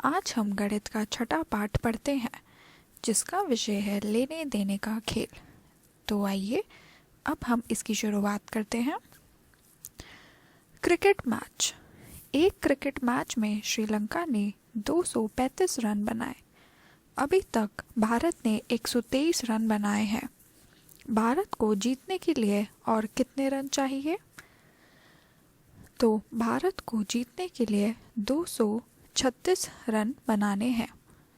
आज हम गणित का छठा पाठ पढ़ते हैं जिसका विषय है लेने देने का खेल। तो आइए अब हम इसकी शुरुआत करते हैं। Cricket match. एक क्रिकेट मैच में श्रीलंका ने 235 रन बनाए। अभी तक भारत ने 123 रन बनाए हैं। भारत को जीतने के लिए और कितने रन चाहिए? तो भारत को जीतने के लिए 236 रन बनाने हैं।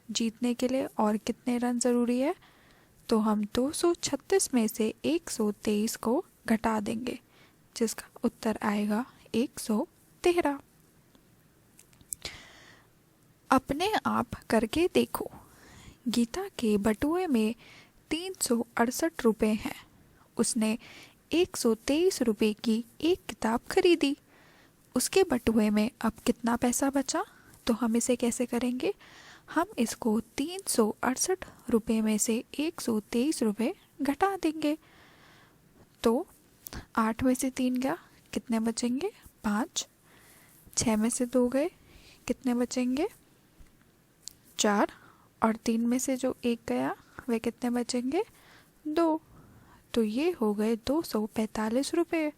जीतने के लिए और कितने रन ज़रूरी है? तो हम 236 में से 123 को घटा देंगे जिसका उत्तर आएगा 113। अपने आप करके देखो। गीता के बटुए में 368 रुपये हैं। उसने 123 रुपये की एक किताब खरीदी। उसके बटुए में अब कितना पैसा बचा? तो हम इसे कैसे करेंगे? हम इसको 368 रुपये में से 123 रुपये घटा देंगे। तो 8 में से 3 गया, कितने बचेंगे? 5। 6 में से 2 गए, कितने बचेंगे? 4। और 3 में से जो 1 गया वे कितने बचेंगे? 2। तो ये हो गए 245 रुपये।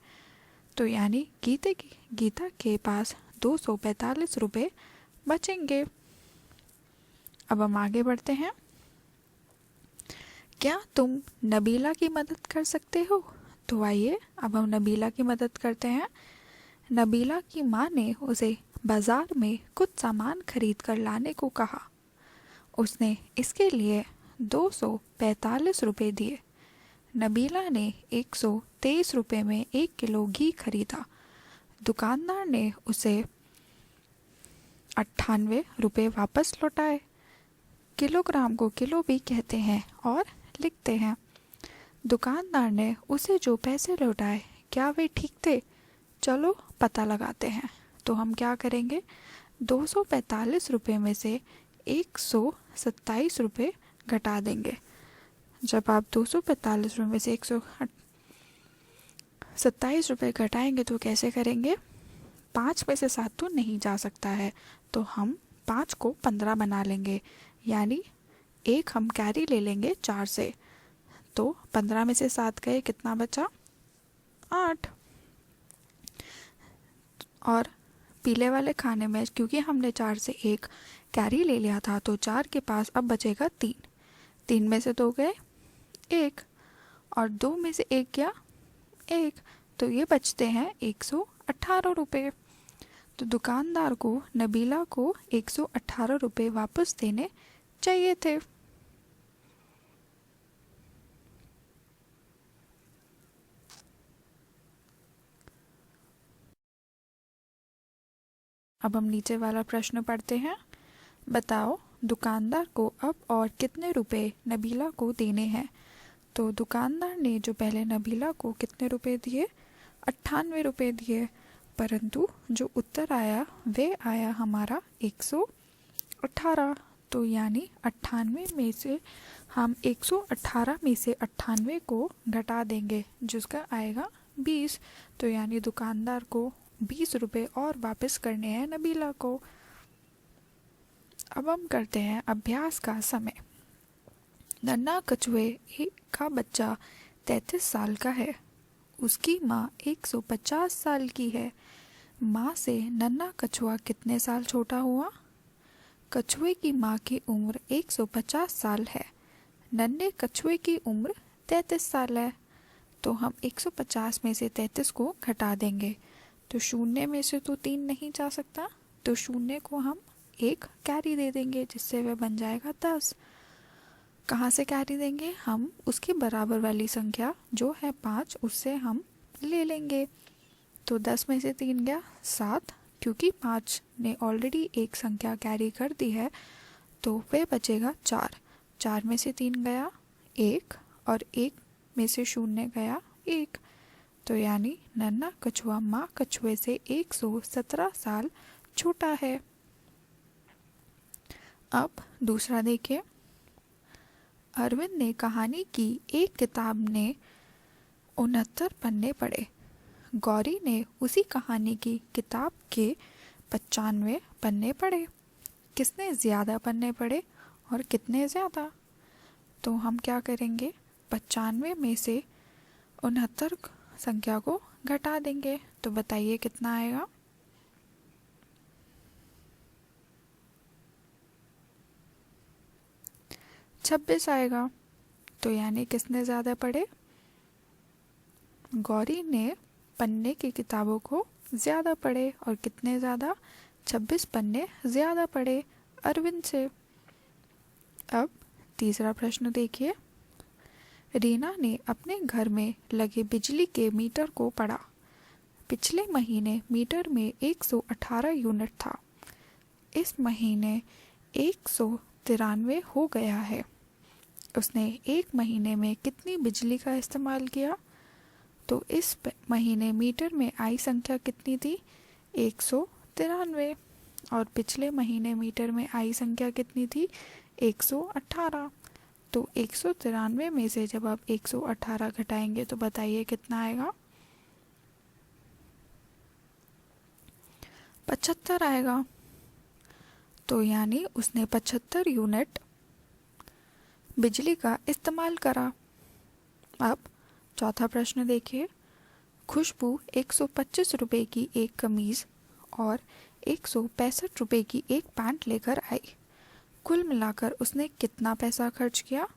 तो यानी गीता के पास 245 रुपये बचेंगे। अब हम आगे बढ़ते हैं। क्या तुम नबीला की मदद कर सकते हो? तो आइए अब हम नबीला की मदद करते हैं। नबीला की माँ ने उसे बाजार में कुछ सामान खरीद कर लाने को कहा। उसने इसके लिए 245 रुपये दिए। नबीला ने 123 रुपये में 1 किलो घी खरीदा। दुकानदार ने उसे 98 रुपये वापस लौटाए। किलोग्राम को किलो भी कहते हैं और लिखते हैं। दुकानदार ने उसे जो पैसे लौटाए क्या वे ठीक थे? चलो पता लगाते हैं। तो हम क्या करेंगे? 245 रुपये में से 127 रुपये घटा देंगे। जब आप 245 रुपये में से 127 रुपये घटाएंगे तो कैसे करेंगे? 5 में से 7 तो नहीं जा सकता है, तो हम 5 को 15 बना लेंगे, यानी एक हम कैरी ले लेंगे 4 से। तो 15 में से 7 गए, कितना बचा? 8। और पीले वाले खाने में क्योंकि हमने 4 से 1 कैरी ले लिया था तो 4 के पास अब बचेगा 3। 3 में से 2 गए, 1। और 2 में से 1 गया, 1। तो ये बचते हैं 118 रुपये। तो दुकानदार को नबीला को 118 रुपये वापस देने चाहिए थे। अब हम नीचे वाला प्रश्न पढ़ते हैं। बताओ दुकानदार को अब और कितने रुपए नबीला को देने हैं? तो दुकानदार ने जो पहले नबीला को कितने रुपए दिए? 98 रुपये दिए, परंतु जो उत्तर आया वे आया हमारा 118। तो यानी 98 में से हम 118 में से 98 को घटा देंगे जिसका आएगा 20। तो यानी दुकानदार को 20 रुपये और वापस करने हैं नबीला को। अब हम करते हैं अभ्यास का समय। नन्हा कछुए का बच्चा 33 साल का है। उसकी माँ 150 साल की है। माँ से नन्हा कछुआ कितने साल छोटा हुआ? कछुए की माँ की उम्र 150 साल है। नन्हे कछुए की उम्र 33 साल है। तो हम 150 में से 33 को घटा देंगे। तो 0 में से तो 3 नहीं जा सकता, तो 0 को हम 1 कैरी दे देंगे जिससे वह बन जाएगा 10। कहाँ से कैरी देंगे? हम उसके बराबर वाली संख्या जो है 5 उससे हम ले लेंगे। तो 10 में से 3 गया, 7। क्योंकि 5 ने ऑलरेडी एक संख्या कैरी कर दी है तो वह बचेगा 4। 4 में से 3 गया, 1। और 1 में से 0 गया, 1। तो यानी नन्हा कछुआ माँ कछुए से 117 साल छोटा है। अब दूसरा देखिए। अरविंद ने कहानी की एक किताब ने 69 पन्ने पढ़े। गौरी ने उसी कहानी की किताब के 95 पन्ने पढ़े। किसने ज़्यादा पन्ने पढ़े और कितने ज़्यादा? तो हम क्या करेंगे, 95 में से 69 संख्या को घटा देंगे। तो बताइए कितना आएगा? 26 आएगा। तो यानी किसने ज़्यादा पढ़े? गौरी ने पन्ने की किताबों को ज़्यादा पढ़े। और कितने ज़्यादा? 26 पन्ने ज़्यादा पढ़े अरविंद से। अब तीसरा प्रश्न देखिए। रीना ने अपने घर में लगे बिजली के मीटर को पढ़ा। पिछले महीने मीटर में 118 यूनिट था। इस महीने 193 हो गया है। उसने एक महीने में कितनी बिजली का इस्तेमाल किया? तो इस महीने मीटर में आई संख्या कितनी थी? 193। और पिछले महीने मीटर में आई संख्या कितनी थी? 118। तो 193 में से जब आप 118 घटाएंगे तो बताइए कितना आएगा? 75 आएगा। तो यानी उसने 75 यूनिट बिजली का इस्तेमाल करा। अब चौथा प्रश्न देखिए। खुशबू 125 रुपये की एक कमीज और 165 रुपये की एक पैंट लेकर आई। कुल मिलाकर उसने कितना पैसा खर्च किया?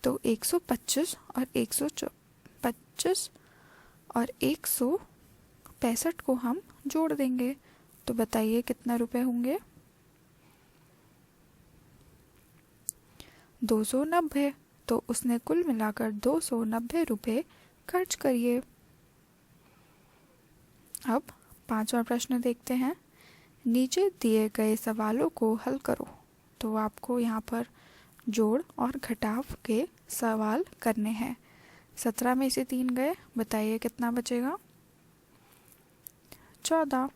तो 125 और 125 और 165 को हम जोड़ देंगे। तो बताइए कितना रुपए होंगे? 290। तो उसने कुल मिलाकर 290 रुपये खर्च करिए। अब पांचवा प्रश्न देखते हैं। नीचे दिए गए सवालों को हल करो। तो आपको यहाँ पर जोड़ और घटाव के सवाल करने हैं। 17 में से 3 गए, बताइए कितना बचेगा? 14।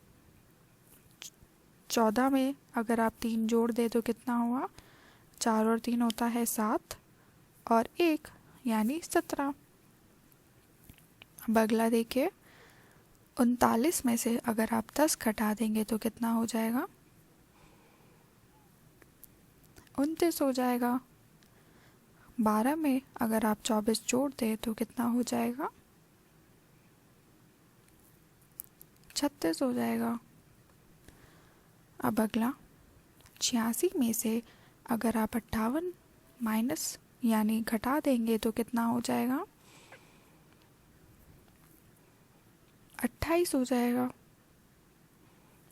14 में अगर आप 3 जोड़ दे तो कितना हुआ? 4 और 3 होता है 7 और 1 यानी 17। अब अगला देखिए। 39 में से अगर आप 10 घटा देंगे तो कितना हो जाएगा? 29 हो जाएगा। 12 में अगर आप 24 जोड़ दें तो कितना हो जाएगा? 36 हो जाएगा। अब अगला 86 में से अगर आप 58 माइनस यानी घटा देंगे तो कितना हो जाएगा? 28 हो जाएगा।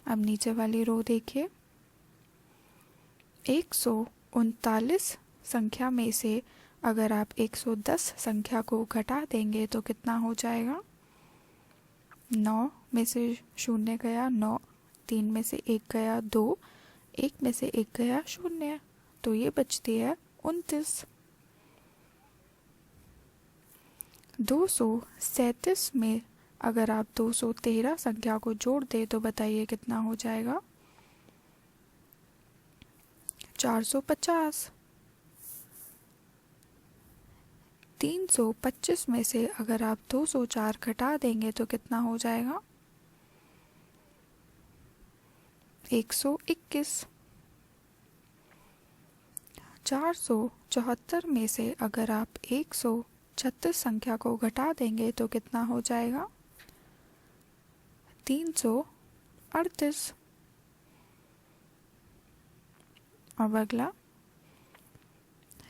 अब नीचे वाली रो देखिए। 139 संख्या में से अगर आप 110 संख्या को घटा देंगे तो कितना हो जाएगा? 9 में से 0 गया 9, 3 में से 1 गया 2, 1 में से 1 गया 0, तो ये बचती है 29। 237 में अगर आप 213 संख्या को जोड़ दें तो बताइए कितना हो जाएगा? 450। 325 में से अगर आप 204 घटा देंगे तो कितना हो जाएगा? 121। 474 में से अगर आप 136 संख्या को घटा देंगे तो कितना हो जाएगा? 338। अब अगला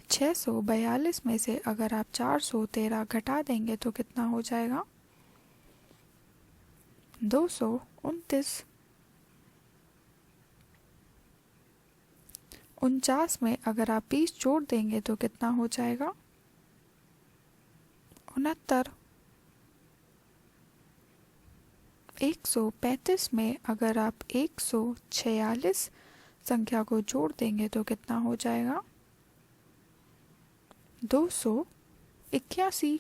642 में से अगर आप 413 घटा देंगे तो कितना हो जाएगा? 229। 49 में अगर आप 20 जोड़ देंगे तो कितना हो जाएगा? 69। 135 में अगर आप 146 संख्या को जोड़ देंगे तो कितना हो जाएगा? 281।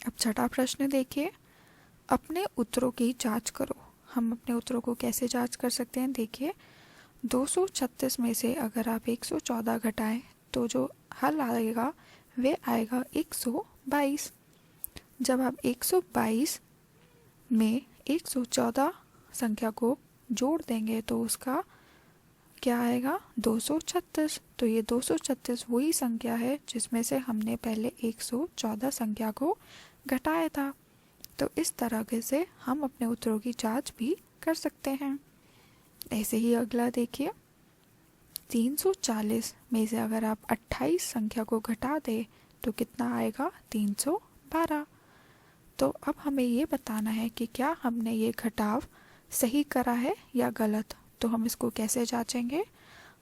अब छठा प्रश्न देखिए। अपने उत्तरों की जांच करो। हम अपने उत्तरों को कैसे जांच कर सकते हैं? देखिए, 236 में से अगर आप 114 घटाएं तो जो हल आएगा वे आएगा 122। जब आप 122 में 114 संख्या को जोड़ देंगे तो उसका क्या आएगा, 236। तो ये 236 वही संख्या है जिसमें से हमने पहले 114 संख्या को घटाया था। तो इस तरह से हम अपने उत्तरों की जांच भी कर सकते हैं। ऐसे ही अगला देखिए, 340 में से अगर आप 28 संख्या को घटा दें तो कितना आएगा, 312। तो अब हमें ये बताना है कि क्या हमने ये घटाव सही करा है या गलत। तो हम इसको कैसे जांचेंगे,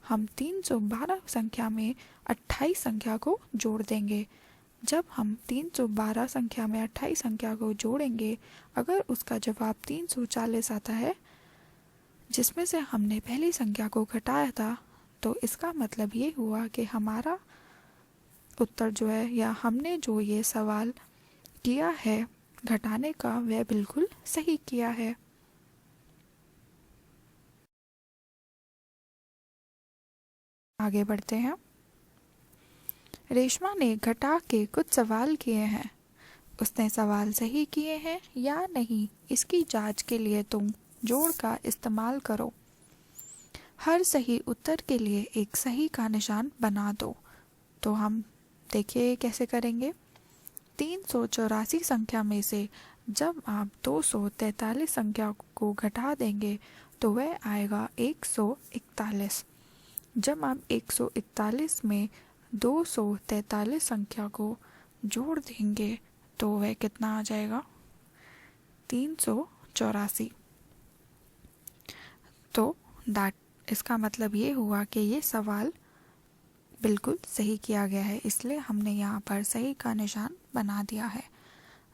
हम 312 संख्या में 28 संख्या को जोड़ देंगे। जब हम 312 संख्या में 28 संख्या को जोड़ेंगे, अगर उसका जवाब 340 आता है जिसमें से हमने पहली संख्या को घटाया था, तो इसका मतलब ये हुआ कि हमारा उत्तर जो है या हमने जो ये सवाल किया है घटाने का वह बिल्कुल सही किया है। आगे बढ़ते हैं। रेशमा ने घटा के कुछ सवाल किए हैं। उसने सवाल सही किए हैं या नहीं, इसकी जांच के लिए तुम जोड़ का इस्तेमाल करो। हर सही उत्तर के लिए एक सही का निशान बना दो। तो हम देखिए कैसे करेंगे। 384 संख्या में से जब आप 243 संख्या को घटा देंगे तो वह आएगा 141। जब आप 141 में 243 संख्या को जोड़ देंगे तो वह कितना आ जाएगा, 384। तो इसका मतलब ये हुआ कि ये सवाल बिल्कुल सही किया गया है, इसलिए हमने यहाँ पर सही का निशान बना दिया है।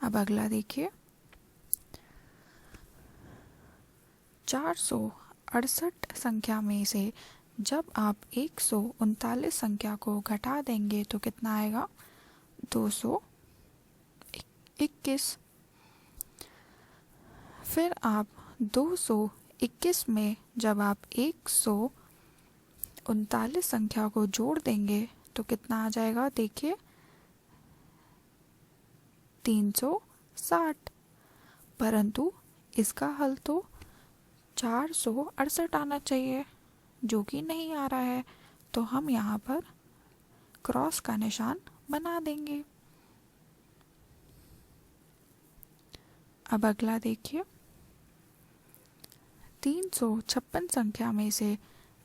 अब अगला देखिए, 468 संख्या में से जब आप 139 संख्या को घटा देंगे तो कितना आएगा, 221। फिर आप 221 में जब आप 139 संख्या को जोड़ देंगे तो कितना आ जाएगा, देखिए 360। परंतु इसका हल तो 468 आना चाहिए जो कि नहीं आ रहा है, तो हम यहाँ पर क्रॉस का निशान बना देंगे। अब अगला देखिए, 356 संख्या में से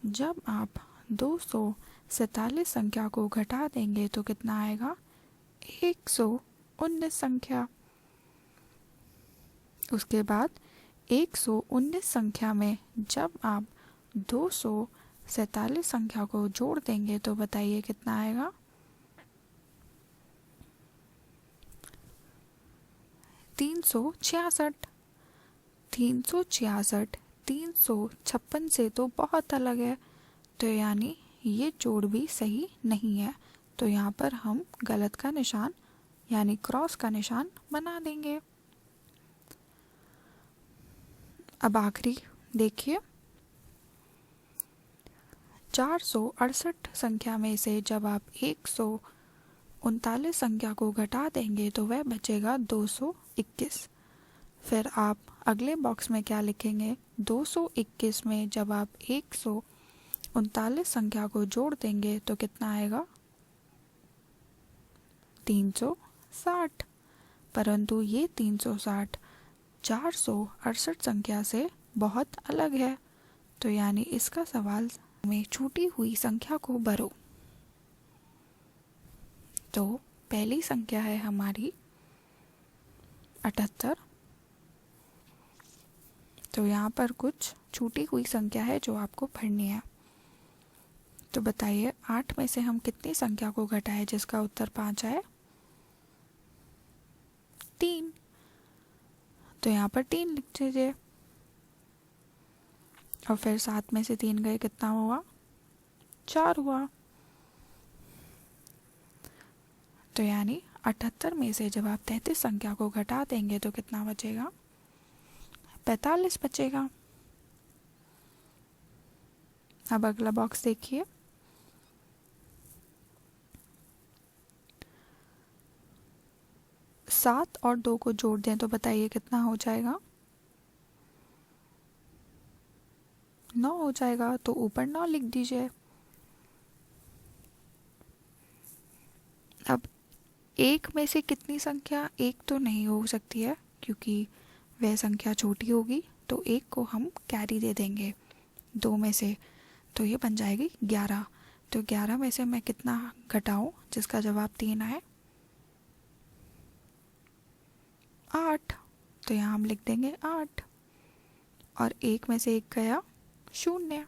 जब आप 247 संख्या को घटा देंगे तो कितना आएगा, 119 संख्या। उसके बाद 119 संख्या में जब आप 247 संख्या को जोड़ देंगे तो बताइए कितना आएगा, 366। 366 356 से तो बहुत अलग है, तो यानी ये जोड़ भी सही नहीं है। तो यहाँ पर हम गलत का निशान यानी क्रॉस का निशान बना देंगे। अब आखिरी देखिए, 468 संख्या में से जब आप 139 संख्या को घटा देंगे तो वह बचेगा 221। फिर आप अगले बॉक्स में क्या लिखेंगे, 221 में जब आप 139 संख्या को जोड़ देंगे तो कितना आएगा, 360। परंतु ये 360 468 संख्या से बहुत अलग है, तो यानी इसका सवाल में छूटी हुई संख्या को भरो। तो पहली संख्या है हमारी 78। तो यहाँ पर कुछ छूटी हुई संख्या है जो आपको भरनी है। तो बताइए 8 में से हम कितनी संख्या को घटाएं जिसका उत्तर 5 आए, 3। तो यहाँ पर 3 लिख दीजिए और फिर 7 में से 3 गए कितना हुआ, 4 हुआ। तो यानी 78 में से जब आप 33 संख्या को घटा देंगे तो कितना बचेगा, 45 बचेगा। अब अगला बॉक्स देखिए, 7 और 2 को जोड़ दें तो बताइए कितना हो जाएगा, 9 हो जाएगा, तो ऊपर 9 लिख दीजिए। अब एक में से कितनी संख्या एक तो नहीं हो सकती है, क्योंकि वह संख्या छोटी होगी, तो एक को हम कैरी दे देंगे 2 में से, तो ये बन जाएगी 11। तो 11 में से मैं कितना घटाऊं जिसका जवाब 3 आए? 8। तो यहाँ हम लिख देंगे 8। और एक में से एक गया 0,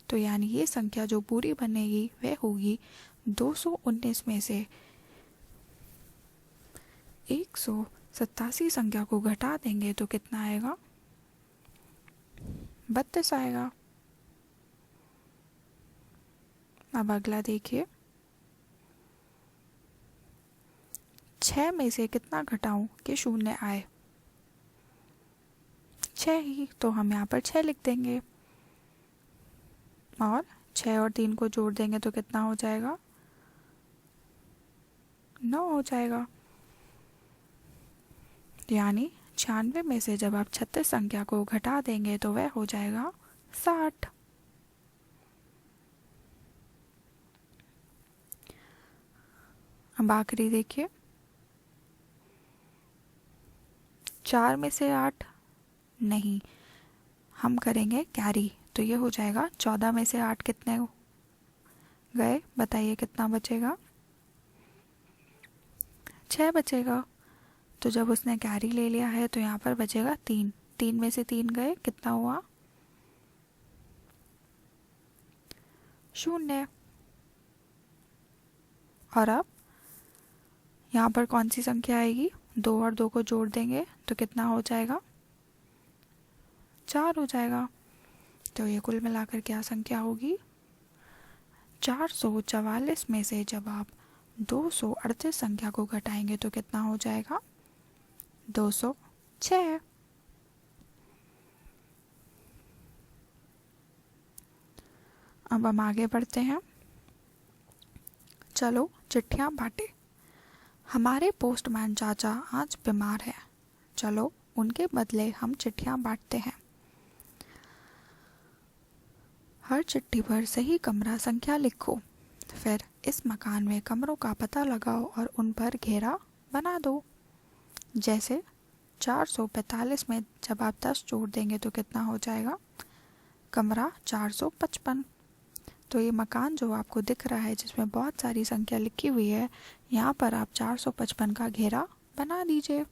तो यानी ये संख्या जो पूरी बनेगी वह होगी 219 में से 187 संख्या को घटा देंगे तो कितना आएगा? 32 आएगा। अब अगला देखिए, 6 में से कितना घटाऊं कि 0 आए? 6 ही, तो हम यहाँ पर 6 लिख देंगे। और 6 और 3 को जोड़ देंगे तो कितना हो जाएगा? 9 हो जाएगा। यानी 96 में से जब आप 36 संख्या को घटा देंगे तो वह हो जाएगा 60। अब आखिरी देखिए, 4 में से 8 नहीं, हम करेंगे कैरी, तो ये हो जाएगा 14 में से 8 कितने गए? बताइए कितना बचेगा? 6 बचेगा। तो जब उसने कैरी ले लिया है तो यहाँ पर बचेगा 3। 3 में से 3 गए, कितना हुआ? 0। और अब यहाँ पर कौन सी संख्या आएगी? 2 और 2 को जोड़ देंगे तो कितना हो जाएगा? 4 हो जाएगा। तो ये कुल मिलाकर क्या संख्या होगी? 444 में से जब आप 238 संख्या को घटाएंगे तो कितना हो जाएगा? 206। अब हम आगे बढ़ते हैं। चलो चिट्ठियां बांटे। हमारे पोस्टमैन चाचा आज बीमार हैं, चलो उनके बदले हम चिट्ठियां बांटते हैं। हर चिट्ठी पर सही कमरा संख्या लिखो, फिर इस मकान में कमरों का पता लगाओ और उन पर घेरा बना दो। जैसे 445 में जब आप 10 जोड़ देंगे तो कितना हो जाएगा? कमरा 455। तो ये मकान जो आपको दिख रहा है जिसमें बहुत सारी संख्या लिखी हुई है, यहाँ पर आप 455 का घेरा बना दीजिए।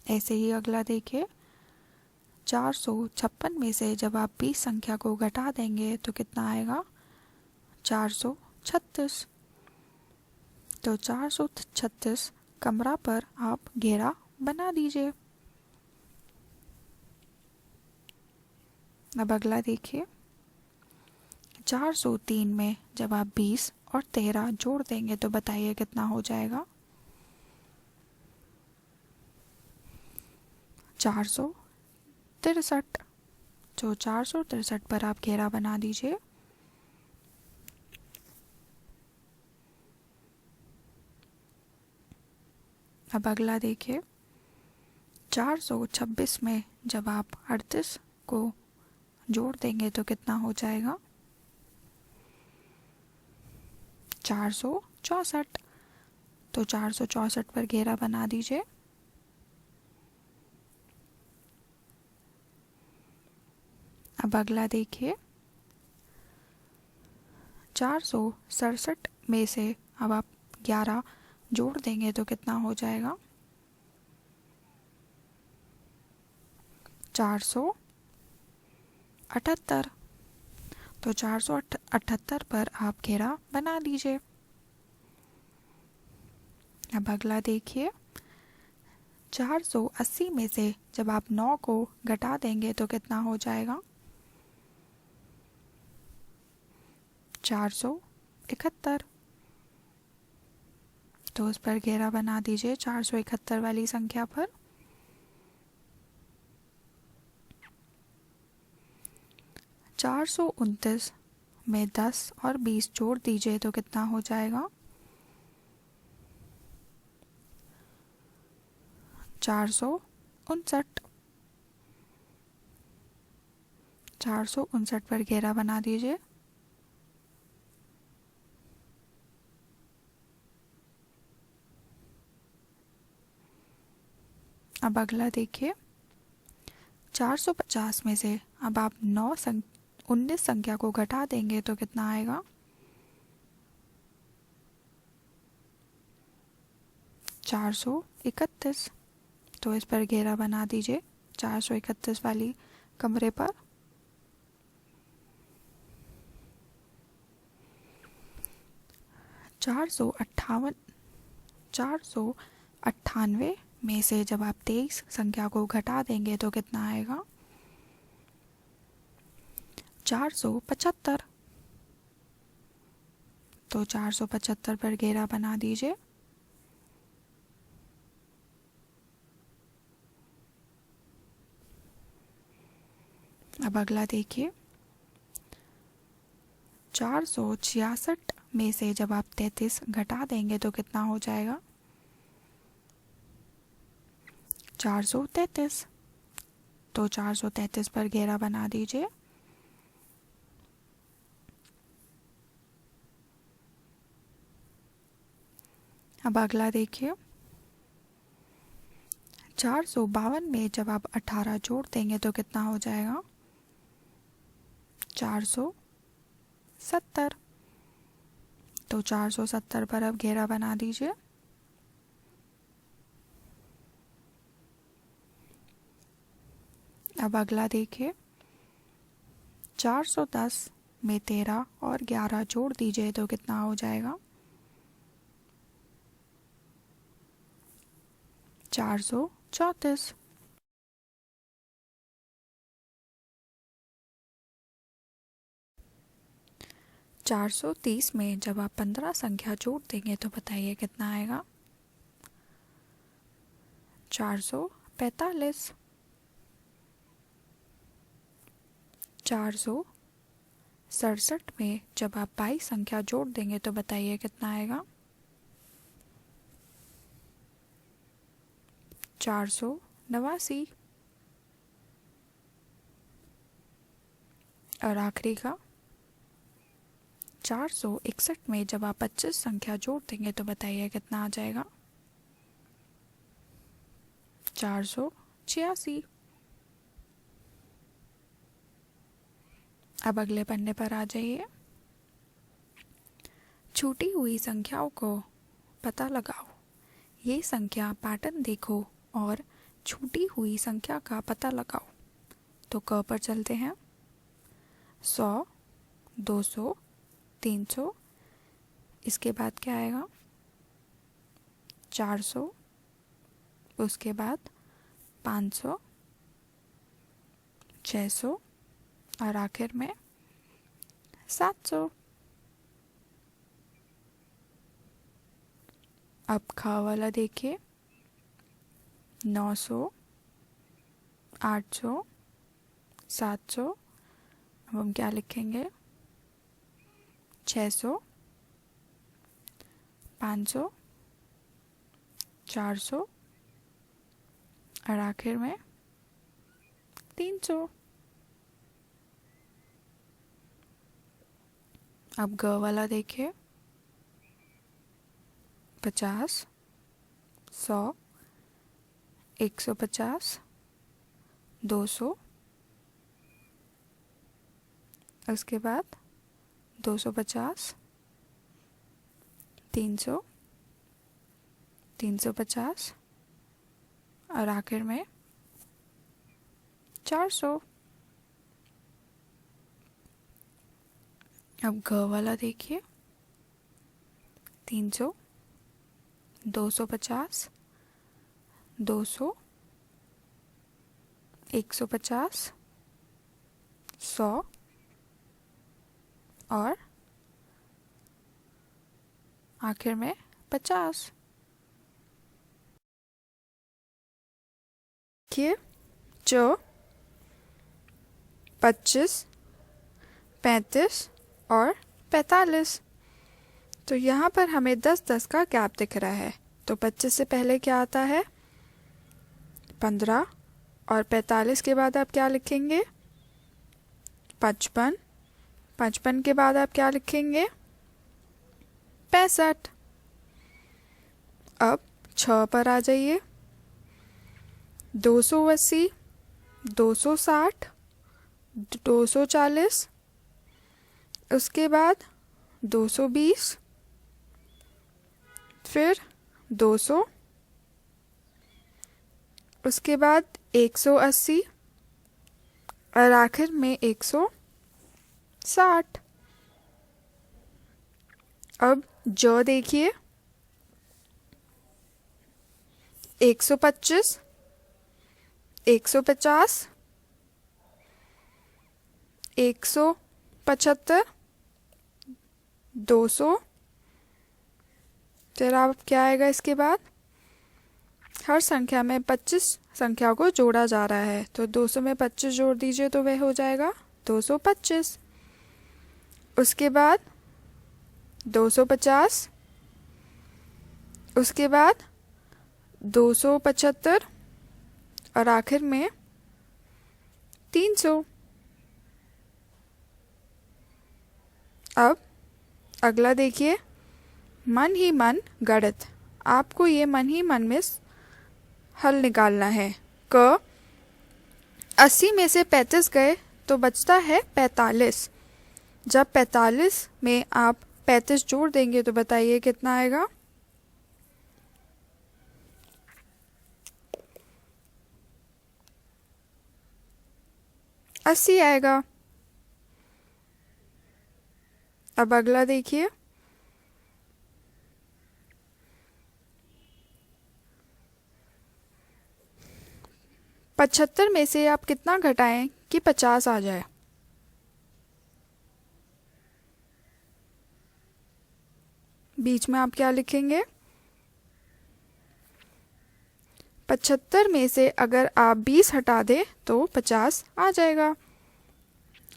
ऐसे ही अगला देखिए, 456 में से जब आप 20 संख्या को घटा देंगे तो कितना आएगा? 436। तो 436 कमरा पर आप घेरा बना दीजिए। अब अगला देखिए, 403 में जब आप 20 और 13 जोड़ देंगे तो बताइए कितना हो जाएगा? 463। तो 463 पर आप घेरा बना दीजिए। अब अगला देखिए, 426 में जब आप 38 को जोड़ देंगे तो कितना हो जाएगा? 464। तो 464 पर घेरा बना दीजिए। अब अगला देखिए, 467 में से अब आप 11 जोड़ देंगे तो कितना हो जाएगा? 478। तो 478 पर आप घेरा बना दीजिए। अब अगला देखिए, 480 में से जब आप 9 को घटा देंगे तो कितना हो जाएगा? 471। तो उस पर घेरा बना दीजिए 471 वाली संख्या पर। 429 में 10 और 20 जोड़ दीजिए तो कितना हो जाएगा? 459। 459 पर घेरा बना दीजिए। अब अगला देखिए, 450 में से अब आप 19 संख्या को घटा देंगे तो कितना आएगा? 431। तो इस पर घेरा बना दीजिए 431 वाली कमरे पर। चार सौ अट्ठानवे में से जब आप 23 संख्या को घटा देंगे तो कितना आएगा? 475। तो 475 पर घेरा बना दीजिए। अब अगला देखिए, 466 में से जब आप 33 घटा देंगे तो कितना हो जाएगा? 433। तो 433 पर घेरा बना दीजिए। अब अगला देखिए, 452 में जब आप 18 जोड़ देंगे तो कितना हो जाएगा? 470। तो 470 पर अब घेरा बना दीजिए। अब अगला देखिए, 410 में 13 और 11 जोड़ दीजिए तो कितना हो जाएगा? 434। 430 में जब आप 15 संख्या जोड़ देंगे तो बताइए कितना आएगा? 445। 467 में जब आप 22 संख्या जोड़ देंगे तो बताइए कितना आएगा? 489। और आखिरी का 461 में जब आप 25 संख्या जोड़ देंगे तो बताइए कितना आ जाएगा? 486। अब अगले पन्ने पर आ जाइए। छूटी हुई संख्याओं को पता लगाओ। ये संख्या पैटर्न देखो और छूटी हुई संख्या का पता लगाओ। तो क पर चलते हैं। 100, 200, 300, इसके बाद क्या आएगा? 400, उसके बाद 500, 600 और आखिर में 700। अब खा वाला देखिए, 900, 800, 700। अब हम क्या लिखेंगे? 600, 500, 400 और आखिर में 300। अब ग वाला देखिए, 50, 100, 150, 200, उसके बाद 250, 300, 350 और आखिर में 400। अब घ वाला देखिए, 300, 250, 200, 150, 100 और आखिर में 50। देखिए, जो 25, 35 और 45। तो यहाँ पर हमें 10-10 का गैप दिख रहा है। तो 25 से पहले क्या आता है? 15 और 45 के बाद आप क्या लिखेंगे? 55। 55 के बाद आप क्या लिखेंगे? 65। अब 6 पर आ जाइए। 280, 260, 240, उसके बाद 220, फिर 200, उसके बाद 180 और आखिर में 160। अब जो देखिए 125, 150, 175, 200, फिर आप क्या आएगा इसके बाद? हर संख्या में 25 संख्या को जोड़ा जा रहा है, तो 200 में 25 जोड़ दीजिए तो वह हो जाएगा 225। उसके बाद 250, उसके बाद 275 और आखिर में 300। अब अगला देखिए, मन ही मन गणित। आपको ये मन ही मन में हल निकालना है। क 80 में से 35 गए तो बचता है 45। जब 45 में आप 35 जोड़ देंगे तो बताइए कितना आएगा? 80 आएगा। अब अगला देखिए, 75 में से आप कितना घटाएं कि 50 आ जाए? बीच में आप क्या लिखेंगे? 75 में से अगर आप 20 हटा दें तो 50 आ जाएगा,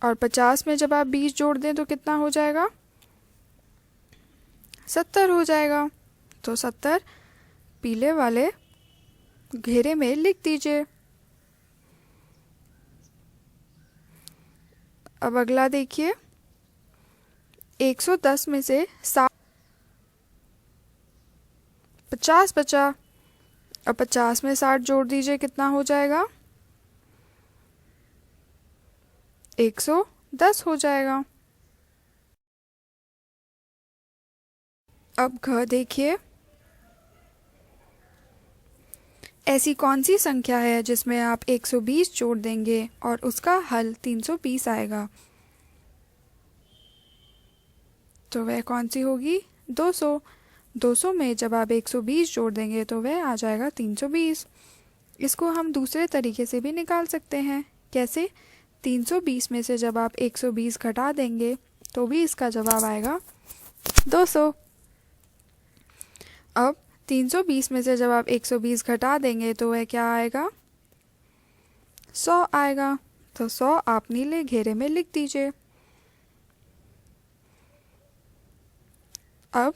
और 50 में जब आप 20 जोड़ दें तो कितना हो जाएगा? 70 हो जाएगा। तो 70 पीले वाले घेरे में लिख दीजिए। अब अगला देखिए, 110 में से 50 बचा। अब 50 में 60 जोड़ दीजिए, कितना हो जाएगा? 110 हो जाएगा। अब घ देखिए, ऐसी कौन सी संख्या है जिसमें आप 120 जोड़ देंगे और उसका हल 320 आएगा? तो वह कौन सी होगी? 200। 200 में जब आप 120 जोड़ देंगे तो वह आ जाएगा 320। इसको हम दूसरे तरीके से भी निकाल सकते हैं। कैसे? 320 में से जब आप 120 घटा देंगे तो भी इसका जवाब आएगा 200। अब 320 में से जब आप 120 घटा देंगे तो वह क्या आएगा? 100 आएगा। तो 100 आप नीले घेरे में लिख दीजिए। अब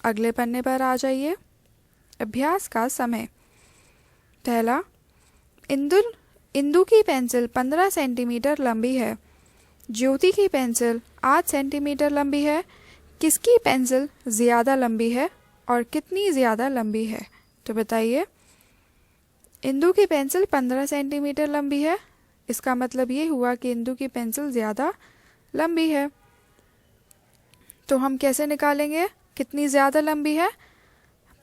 अगले पन्ने पर आ जाइए। अभ्यास का समय। पहला, इंदु की पेंसिल 15 सेंटीमीटर लंबी है। ज्योति की पेंसिल 8 सेंटीमीटर लंबी है। किसकी पेंसिल ज़्यादा लंबी है और कितनी ज़्यादा लंबी है? तो बताइए। इंदु की पेंसिल 15 सेंटीमीटर लंबी है, इसका मतलब ये हुआ कि इंदु की पेंसिल ज़्यादा लंबी है। तो हम कैसे निकालेंगे कितनी ज़्यादा लंबी है?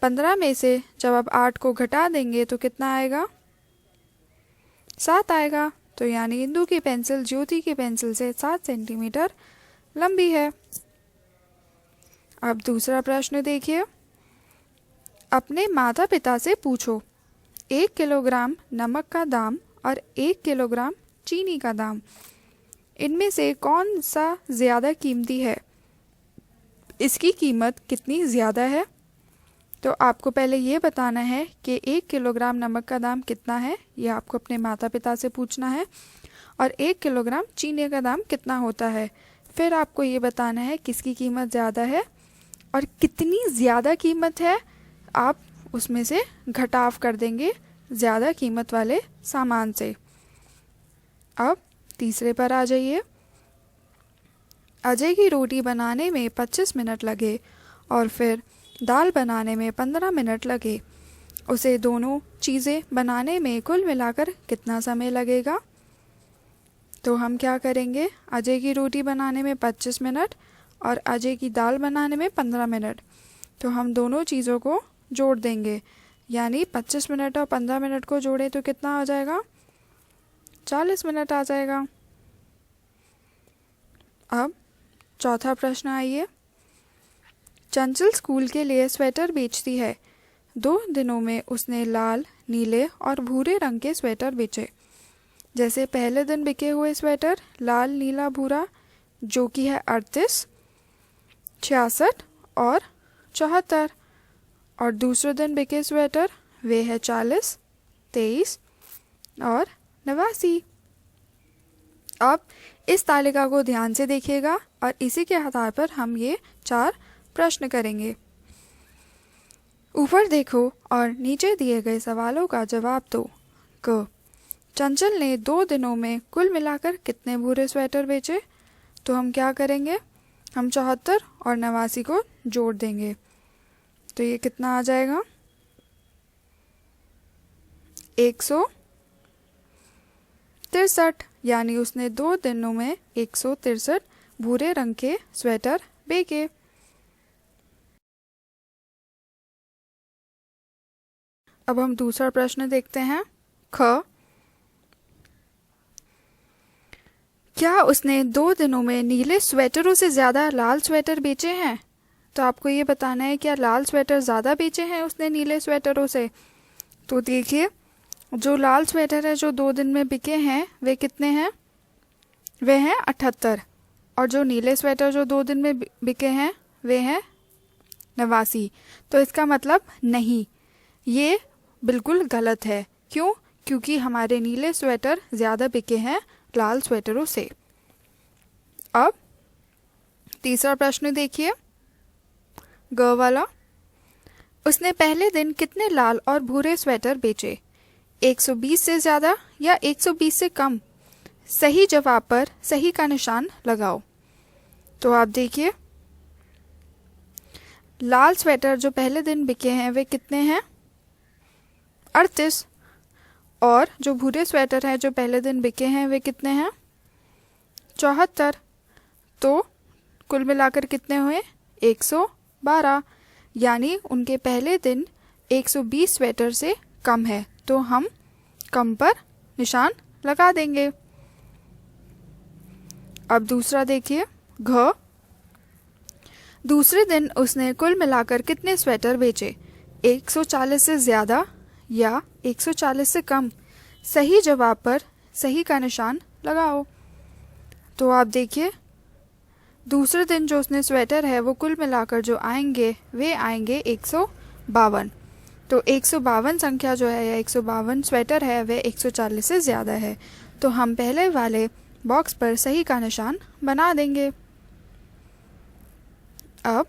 15 में से जब आप 8 को घटा देंगे तो कितना आएगा? 7 आएगा। तो यानी इंदु की पेंसिल ज्योति की पेंसिल से 7 सेंटीमीटर लंबी है। अब दूसरा प्रश्न देखिए। अपने माता पिता से पूछो 1 किलोग्राम नमक का दाम और 1 किलोग्राम चीनी का दाम, इनमें से कौन सा ज़्यादा कीमती है? इसकी कीमत कितनी ज़्यादा है? तो आपको पहले ये बताना है कि 1 किलोग्राम नमक का दाम कितना है, यह आपको अपने माता पिता से पूछना है, और 1 किलोग्राम चीनी का दाम कितना होता है। फिर आपको ये बताना है किसकी कीमत ज़्यादा है और कितनी ज़्यादा कीमत है, आप उसमें से घटाव कर देंगे ज़्यादा कीमत वाले सामान से। अब तीसरे पर आ जाइए। अजय की रोटी बनाने में 25 मिनट लगे और फिर दाल बनाने में 15 मिनट लगे। उसे दोनों चीज़ें बनाने में कुल मिलाकर कितना समय लगेगा? तो हम क्या करेंगे, अजय की रोटी बनाने में 25 मिनट और अजय की दाल बनाने में 15 मिनट, तो हम दोनों चीज़ों को जोड़ देंगे, यानी 25 मिनट और 15 मिनट को जोड़ें तो कितना आ जाएगा? 40 मिनट आ जाएगा। अब चौथा प्रश्न आइए। चंचल स्कूल के लिए स्वेटर बेचती है। 2 दिनों में उसने लाल, नीले और भूरे रंग के स्वेटर बेचे। जैसे पहले दिन बिके हुए स्वेटर लाल, नीला, भूरा, जो कि है 38, 66 और 74, और दूसरे दिन बिके स्वेटर वे है 40, 23 और 89। अब इस तालिका को ध्यान से देखिएगा और इसी के आधार पर हम ये 4 प्रश्न करेंगे। ऊपर देखो और नीचे दिए गए सवालों का जवाब दो। क. चंचल ने 2 दिनों में कुल मिलाकर कितने भूरे स्वेटर बेचे? तो हम क्या करेंगे, हम 74 और 89 को जोड़ देंगे, तो ये कितना आ जाएगा? 163, यानी उसने 2 दिनों में 163 भूरे रंग के स्वेटर बेचे। अब हम दूसरा प्रश्न देखते हैं। ख. क्या उसने 2 दिनों में नीले स्वेटरों से ज़्यादा लाल स्वेटर बेचे हैं? तो आपको ये बताना है क्या लाल स्वेटर ज़्यादा बेचे हैं उसने नीले स्वेटरों से। तो देखिए, जो लाल स्वेटर है जो 2 दिन में बिके हैं वे कितने हैं? वे हैं 78, और जो नीले स्वेटर जो 2 दिन में बिके हैं वे हैं 89। तो इसका मतलब नहीं, ये बिल्कुल गलत है। क्यों? क्योंकि हमारे नीले स्वेटर ज़्यादा बिके हैं लाल स्वेटरों से। अब तीसरा प्रश्न देखिए, ग वाला। उसने पहले दिन कितने लाल और भूरे स्वेटर बेचे? 120 से ज़्यादा या 120 से कम? सही जवाब पर सही का निशान लगाओ। तो आप देखिए, लाल स्वेटर जो पहले दिन बिके हैं वे कितने हैं? 38, और जो भूरे स्वेटर हैं जो पहले दिन बिके हैं वे कितने हैं? 74। तो कुल मिलाकर कितने हुए? 112, यानी उनके पहले दिन 120 स्वेटर से कम है, तो हम कम पर निशान लगा देंगे। अब दूसरा देखिए, घ। दूसरे दिन उसने कुल मिलाकर कितने स्वेटर बेचे? 140 से ज़्यादा या 140 से कम? सही जवाब पर सही का निशान लगाओ। तो आप देखिए, दूसरे दिन जो उसने स्वेटर है वो कुल मिलाकर जो आएंगे वे आएंगे 152। तो 152 संख्या जो है या 152 स्वेटर है वह 140 से ज़्यादा है, तो हम पहले वाले बॉक्स पर सही का निशान बना देंगे। अब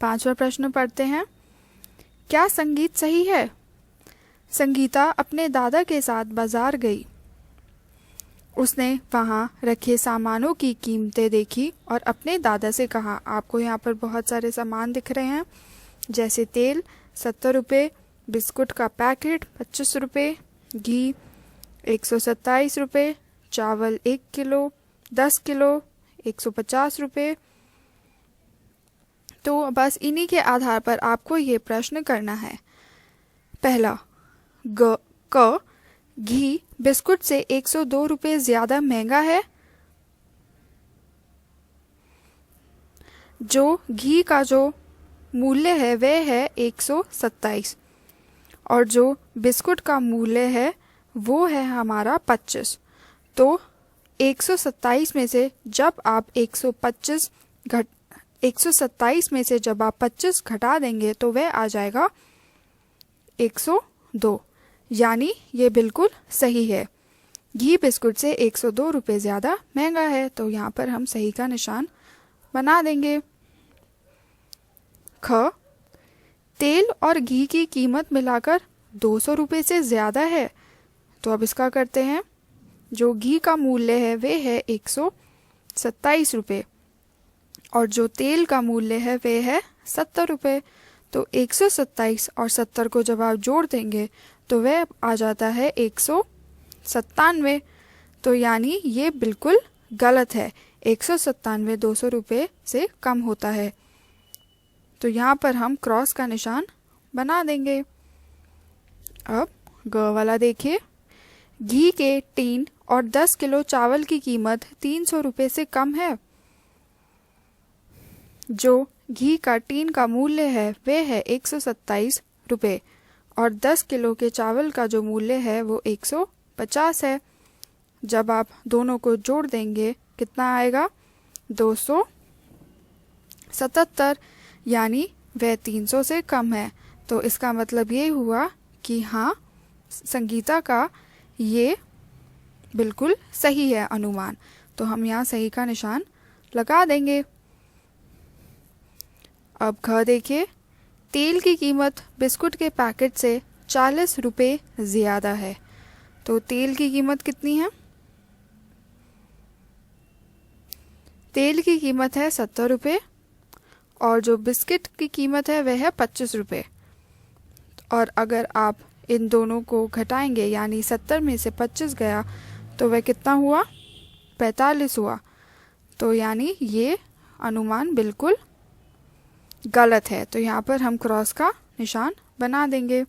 5वां प्रश्न पढ़ते हैं। क्या संगीत सही है? संगीता अपने दादा के साथ बाजार गई। उसने वहाँ रखे सामानों की कीमतें देखी और अपने दादा से कहा। आपको यहाँ पर बहुत सारे सामान दिख रहे हैं, जैसे तेल 70 रुपये, बिस्कुट का पैकेट 25 रुपये, घी 127 रुपये, चावल 1 किलो, 10 किलो 150 रुपये। तो बस इन्हीं के आधार पर आपको ये प्रश्न करना है। पहला, क. घी बिस्कुट से 102 रुपये ज़्यादा महंगा है। जो घी का जो मूल्य है वह है 127, और जो बिस्कुट का मूल्य है वो है हमारा 25। तो 127 में से जब आप 127 में से जब आप 25 घटा देंगे तो वह आ जाएगा 102, यानी ये बिल्कुल सही है। घी बिस्कुट से 102 रुपये ज़्यादा महंगा है, तो यहाँ पर हम सही का निशान बना देंगे। ख. तेल और घी की कीमत मिलाकर 200 रुपये से ज़्यादा है। तो अब इसका करते हैं। जो घी का मूल्य है वे है 127 रुपये और जो तेल का मूल्य है वे है 70 रुपये। तो 127 और 70 को जब आप जोड़ देंगे तो वह आ जाता है 197। तो यानी ये बिल्कुल गलत है। 197 200 रुपये से कम होता है। तो यहाँ पर हम क्रॉस का निशान बना देंगे। अब ग वाला देखिए। घी के टीन और 10 किलो चावल की कीमत 300 रुपये से कम है। जो घी का टीन का मूल्य है वे है 127 रुपये और 10 किलो के चावल का जो मूल्य है वो 150 है। जब आप दोनों को जोड़ देंगे कितना आएगा? 277, यानी वह 300 से कम है। तो इसका मतलब ये हुआ कि हाँ, संगीता का ये बिल्कुल सही है अनुमान। तो हम यहाँ सही का निशान लगा देंगे। अब ख देखिए। तेल की कीमत बिस्कुट के पैकेट से 40 रुपये ज़्यादा है। तो तेल की कीमत कितनी है? तेल की कीमत है 70 रुपये और जो बिस्किट की कीमत है वह है 25 रुपये। और अगर आप इन दोनों को घटाएंगे यानी 70 में से 25 गया तो वह कितना हुआ? 45 हुआ। तो यानी ये अनुमान बिल्कुल गलत है। तो यहाँ पर हम क्रॉस का निशान बना देंगे।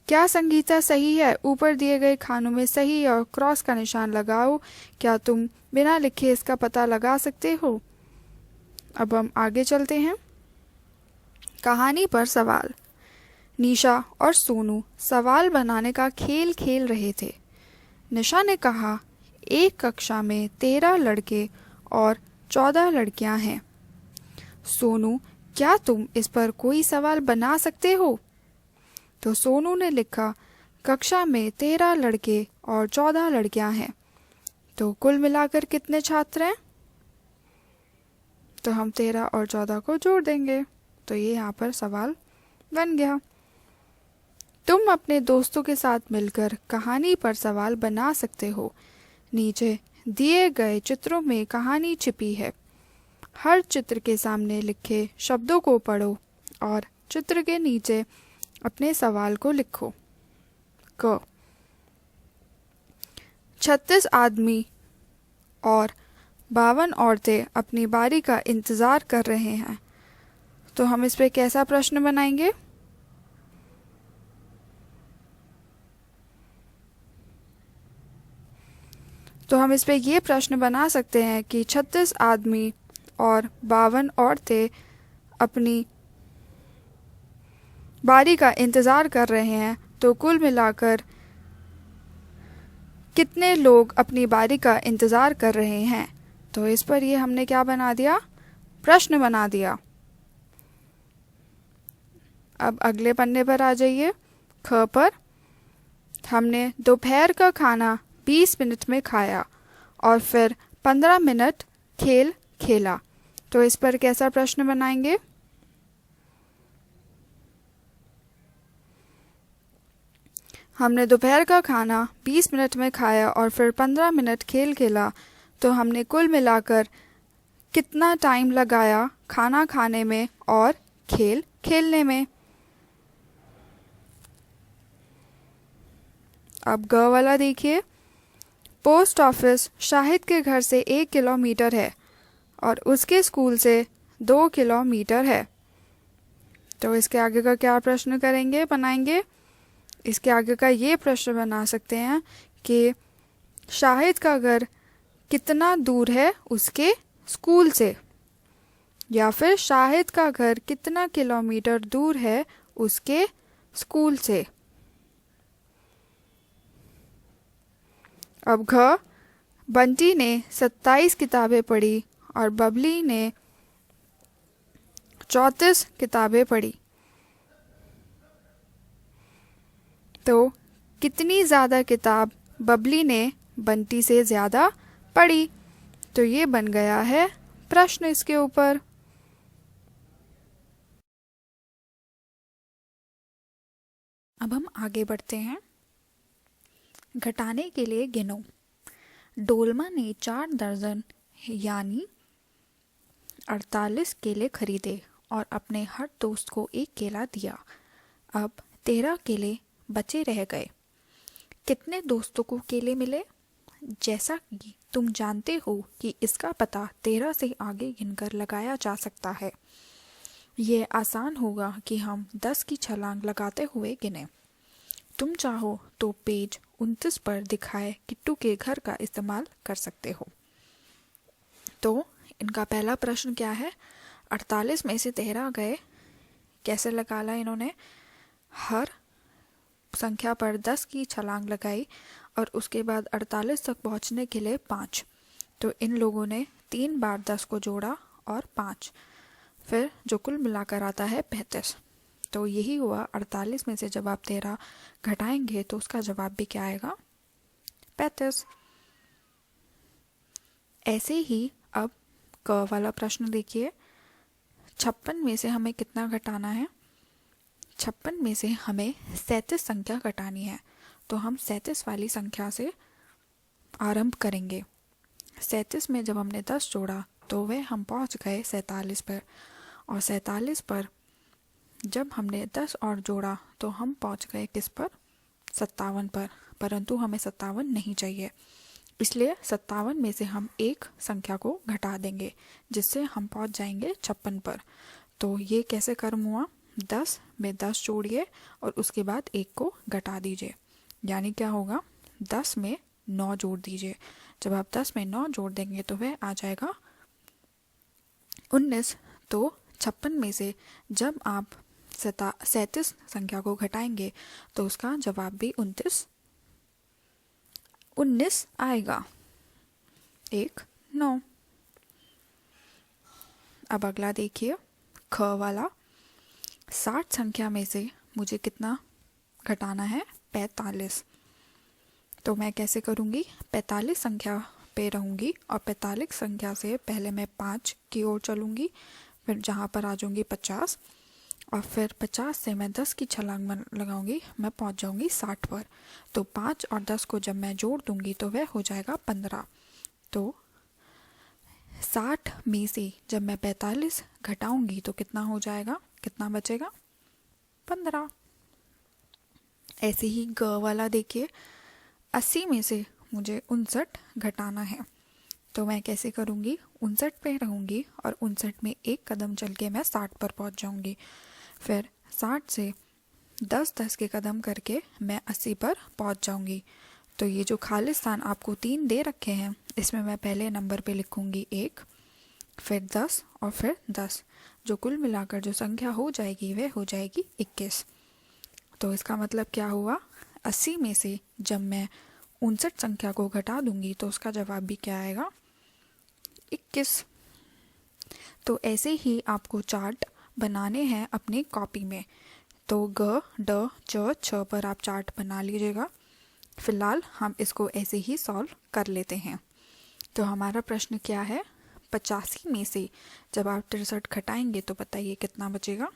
क्या संगीता सही है? ऊपर दिए गए खानों में सही और क्रॉस का निशान लगाओ। क्या तुम बिना लिखे इसका पता लगा सकते हो? अब हम आगे चलते हैं। कहानी पर सवाल। निशा और सोनू सवाल बनाने का खेल खेल रहे थे। निशा ने कहा, एक कक्षा में 13 लड़के और 14 लड़कियां हैं। सोनू, क्या तुम इस पर कोई सवाल बना सकते हो? तो सोनू ने लिखा, कक्षा में 13 लड़के और 14 लड़कियां हैं। तो कुल मिलाकर कितने छात्र हैं? तो हम 13 और 14 को जोड़ देंगे। तो ये यहाँ पर सवाल बन गया। तुम अपने दोस्तों के साथ मिलकर कहानी पर सवाल बना सकते हो। नीचे दिए गए चित्रों में कहानी छिपी है। हर चित्र के सामने लिखे शब्दों को पढ़ो और चित्र के नीचे अपने सवाल को लिखो। क 36 आदमी और 52 औरतें अपनी बारी का इंतज़ार कर रहे हैं। तो हम इस पे कैसा प्रश्न बनाएंगे? तो हम इस पे ये प्रश्न बना सकते हैं कि 36 आदमी और 52 औरतें अपनी बारी का इंतज़ार कर रहे हैं। तो कुल मिलाकर कितने लोग अपनी बारी का इंतज़ार कर रहे हैं? तो इस पर ये हमने क्या बना दिया? प्रश्न बना दिया। अब अगले पन्ने पर आ जाइए। ख पर हमने दोपहर का खाना 20 मिनट में खाया और फिर 15 मिनट खेल खेला। तो इस पर कैसा प्रश्न बनाएंगे? हमने दोपहर का खाना 20 मिनट में खाया और फिर 15 मिनट खेल खेला। तो हमने कुल मिलाकर कितना टाइम लगाया खाना खाने में और खेल खेलने में? अब ग वाला देखिए। पोस्ट ऑफिस शाहिद के घर से 1 किलोमीटर है और उसके स्कूल से 2 किलोमीटर है। तो इसके आगे का क्या प्रश्न करेंगे, बनाएंगे? इसके आगे का ये प्रश्न बना सकते हैं कि शाहिद का घर कितना दूर है उसके स्कूल से, या फिर शाहिद का घर कितना किलोमीटर दूर है उसके स्कूल से। अब घ, बंटी ने 27 किताबें पढ़ी और बबली ने 34 किताबें पढ़ी। तो कितनी ज़्यादा किताब बबली ने बंटी से ज़्यादा पढ़ी? तो ये बन गया है प्रश्न इसके ऊपर। अब हम आगे बढ़ते हैं। घटाने के लिए गिनो। डोलमा ने 4 दर्जन यानी 48 केले खरीदे और अपने हर दोस्त को एक केला दिया। अब 13 केले बचे रह गए। कितने दोस्तों को केले मिले? जैसा कि तुम जानते हो कि इसका पता 13 से आगे गिनकर लगाया जा सकता है। ये आसान होगा कि हम 10 की छलांग लगाते हुए गिने। तुम चाहो तो पेज 29 पर दिखाए किट्टू के घर का इस्तेमाल कर सकते हो। तो इनका पहला प्रश्न क्या है? 48 में से 13 गए, कैसे निकाला इन्होंने? हर संख्या पर 10 की छलांग लगाई और उसके बाद 48 तक पहुंचने के लिए 5। तो इन लोगों ने 3 बार 10 को जोड़ा और 5, फिर जो कुल मिलाकर आता है 35। तो यही हुआ। 48 में से जब आप 13 घटाएंगे तो उसका जवाब भी क्या आएगा? 35। ऐसे ही अब क वाला प्रश्न देखिए। 56 में से हमें कितना घटाना है? 56 में से हमें 37 संख्या घटानी है। तो हम 37 वाली संख्या से आरंभ करेंगे। 37 में जब हमने 10 जोड़ा तो वह हम पहुंच गए 47 पर, और 47 पर जब हमने 10 और जोड़ा तो हम पहुंच गए किस पर? 57 पर। परंतु हमें 57 नहीं चाहिए, इसलिए 57 में से हम एक संख्या को घटा देंगे, जिससे हम पहुंच जाएंगे 56 पर। तो ये कैसे कर्म हुआ? 10 में 10 जोड़िए और उसके बाद एक को घटा दीजिए, यानी क्या होगा? 10 में 9 जोड़ दीजिए। जब आप 10 में 9 जोड़ देंगे तो वह आ जाएगा 19। तो 56 में से जब आप 37 संख्या को घटाएंगे तो उसका जवाब भी 19 आएगा। 9। अब अगला देखिए, ख वाला। 60 संख्या में से मुझे कितना घटाना है? 45। तो मैं कैसे करूँगी? 45 संख्या पे रहूँगी और 45 संख्या से पहले मैं 5 की ओर चलूँगी, फिर जहाँ पर आ जाऊँगी 50, और फिर 50 से मैं 10 की छलांग लगाऊंगी, मैं पहुँच जाऊँगी 60 पर। तो 5 और 10 को जब मैं जोड़ दूँगी तो वह हो जाएगा 15। तो 60 में से जब मैं 45 घटाऊँगी तो कितना हो जाएगा? कितना बचेगा? 15। ऐसे ही ग वाला देखिए। 80 में से मुझे 59 घटाना है। तो मैं कैसे करूँगी? 59 पे रहूँगी और 59 में एक कदम चल के मैं 60 पर पहुँच जाऊँगी। फिर 60 से 10-10 के कदम करके मैं 80 पर पहुँच जाऊँगी। तो ये जो खाली स्थान आपको 3 दे रखे हैं, इसमें मैं पहले नंबर पे लिखूँगी 1, फिर 10 और फिर 10। जो कुल मिलाकर जो संख्या हो जाएगी वह हो जाएगी 21। तो इसका मतलब क्या हुआ? 80 में से जब मैं 59 संख्या को घटा दूंगी तो उसका जवाब भी क्या आएगा? 21। तो ऐसे ही आपको चार्ट बनाने हैं अपनी कॉपी में। तो ग, ड, च, छ पर आप चार्ट बना लीजिएगा। फिलहाल हम इसको ऐसे ही सॉल्व कर लेते हैं। तो हमारा प्रश्न क्या है? 85 में से जब आप 63 घटाएंगे तो बताइए कितना बचेगा?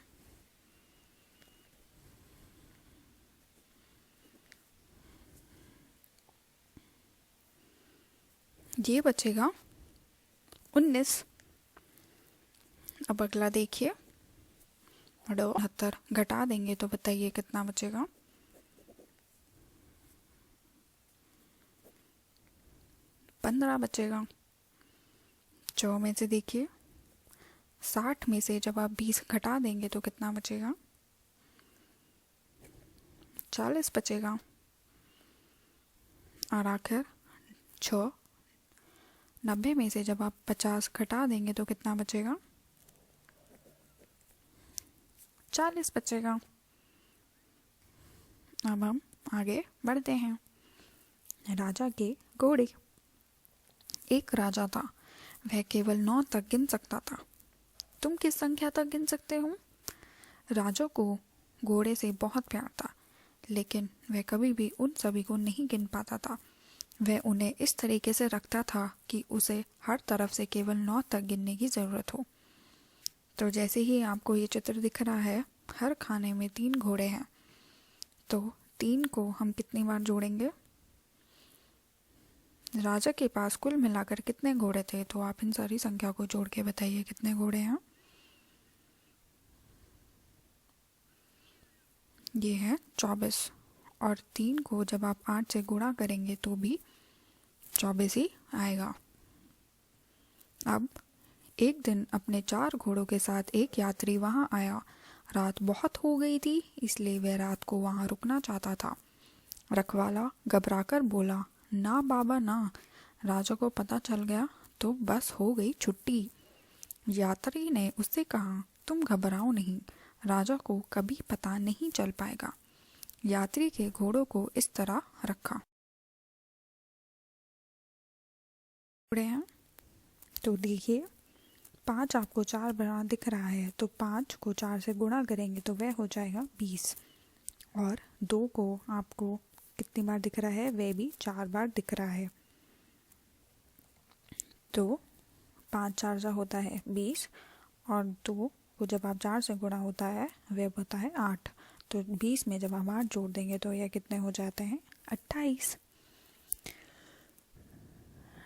ये बचेगा 19। अब अगला देखिए, 78 घटा देंगे तो बताइए कितना बचेगा? 15 बचेगा। 4 में से देखिए, 60 में से जब आप 20 घटा देंगे तो कितना बचेगा? 40 बचेगा। और आखिर 6, 90 में से जब आप 50 घटा देंगे तो कितना बचेगा? 40 बचेगा। अब हम आगे बढ़ते हैं। राजा के घोड़े। एक राजा था, वह केवल 9 तक गिन सकता था। तुम किस संख्या तक गिन सकते हो? राजा को घोड़े से बहुत प्यार था, लेकिन वह कभी भी उन सभी को नहीं गिन पाता था। वह उन्हें इस तरीके से रखता था कि उसे हर तरफ से केवल 9 तक गिनने की ज़रूरत हो। तो जैसे ही आपको ये चित्र दिख रहा है, हर खाने में 3 घोड़े हैं। तो 3 को हम कितनी बार जोड़ेंगे? राजा के पास कुल मिलाकर कितने घोड़े थे? तो आप इन सारी संख्या को जोड़ के बताइए कितने घोड़े हैं। ये है 24, और 3 को जब आप 8 से गुणा करेंगे तो भी 24 ही आएगा। अब एक दिन अपने 4 घोड़ों के साथ एक यात्री वहां आया। रात बहुत हो गई थी, इसलिए वह रात को वहां रुकना चाहता था। रखवाला घबराकर बोला, ना बाबा ना, राजा को पता चल गया तो बस हो गई छुट्टी। यात्री ने उससे कहा, तुम घबराओ नहीं, राजा को कभी पता नहीं चल पाएगा। यात्री के घोड़ों को इस तरह रखा। घोड़े हैं तो देखिए 5 आपको 4 बना दिख रहा है, तो 5 को 4 से गुणा करेंगे तो वह हो जाएगा 20, और 2 को आपको कितनी बार दिख रहा है? वह भी 4 बार दिख रहा है। तो 5 4 जा होता है 20, और 2 को जब आप 4 से गुणा होता है वह होता है 8। तो 20 में जब हम 8 जोड़ देंगे तो यह कितने हो जाते हैं? 28।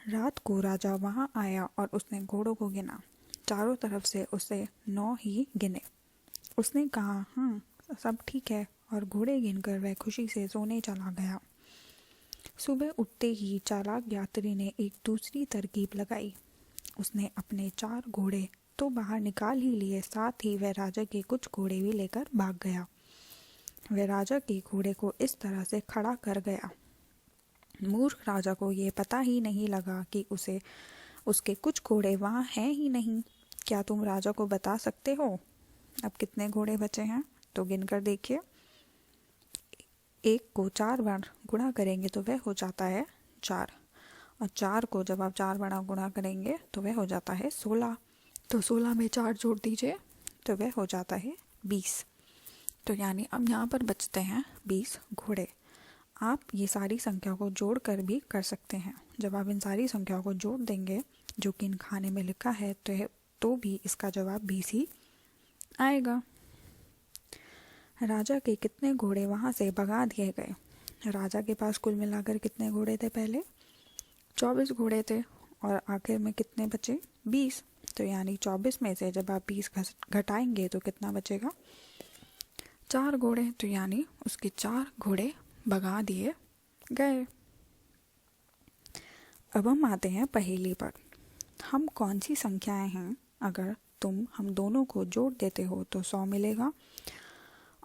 रात को राजा वहां आया और उसने घोड़ों को गिना। चारों तरफ से उसे 9 ही गिने। उसने कहा, सब ठीक है, और घोड़े गिनकर वह खुशी से सोने चला गया। सुबह उठते ही चालाक यात्री ने एक दूसरी तरकीब लगाई। उसने अपने 4 घोड़े तो बाहर निकाल ही लिए, साथ ही वह राजा के कुछ घोड़े भी लेकर भाग गया। वह राजा के घोड़े को इस तरह से खड़ा कर गया। मूर्ख राजा को ये पता ही नहीं लगा कि उसके कुछ घोड़े वहाँ हैं ही नहीं। क्या तुम राजा को बता सकते हो अब कितने घोड़े बचे हैं? तो गिनकर देखिए, 1 को 4 बार गुणा करेंगे तो वह हो जाता है 4, और 4 को जब आप 4 बार गुणा करेंगे तो वह हो जाता है 16। तो 16 में 4 जोड़ दीजिए तो वह हो जाता है 20। तो यानी अब यहाँ पर बचते हैं 20 घोड़े। आप ये सारी संख्या को जोड़ कर भी कर सकते हैं। जब आप इन सारी संख्याओं को जोड़ देंगे जो कि इन खाने में लिखा है तो भी इसका जवाब 20 ही आएगा। राजा के कितने घोड़े वहाँ से भगा दिए गए? राजा के पास कुल मिलाकर कितने घोड़े थे? पहले 24 घोड़े थे, और आखिर में कितने बचे? 20। तो यानी 24 में से जब आप 20 घटाएंगे तो कितना बचेगा? 4 घोड़े। तो यानी उसके 4 घोड़े भगा दिए गए। अब हम आते हैं पहेली पर। हम कौन सी संख्याएं हैं, अगर तुम हम दोनों को जोड़ देते हो तो 100 मिलेगा,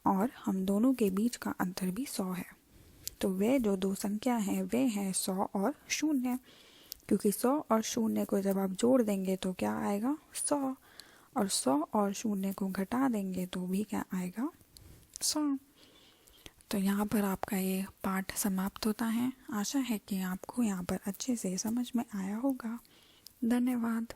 और हम दोनों के बीच का अंतर भी 100 है। तो वे जो 2 संख्या हैं वे हैं 100 और 0, क्योंकि 100 और 0 को जब आप जोड़ देंगे तो क्या आएगा? 100, और 100 और 0 को घटा देंगे तो भी क्या आएगा? 100। तो यहाँ पर आपका ये पाठ समाप्त होता है। आशा है कि आपको यहाँ पर अच्छे से समझ में आया होगा। धन्यवाद।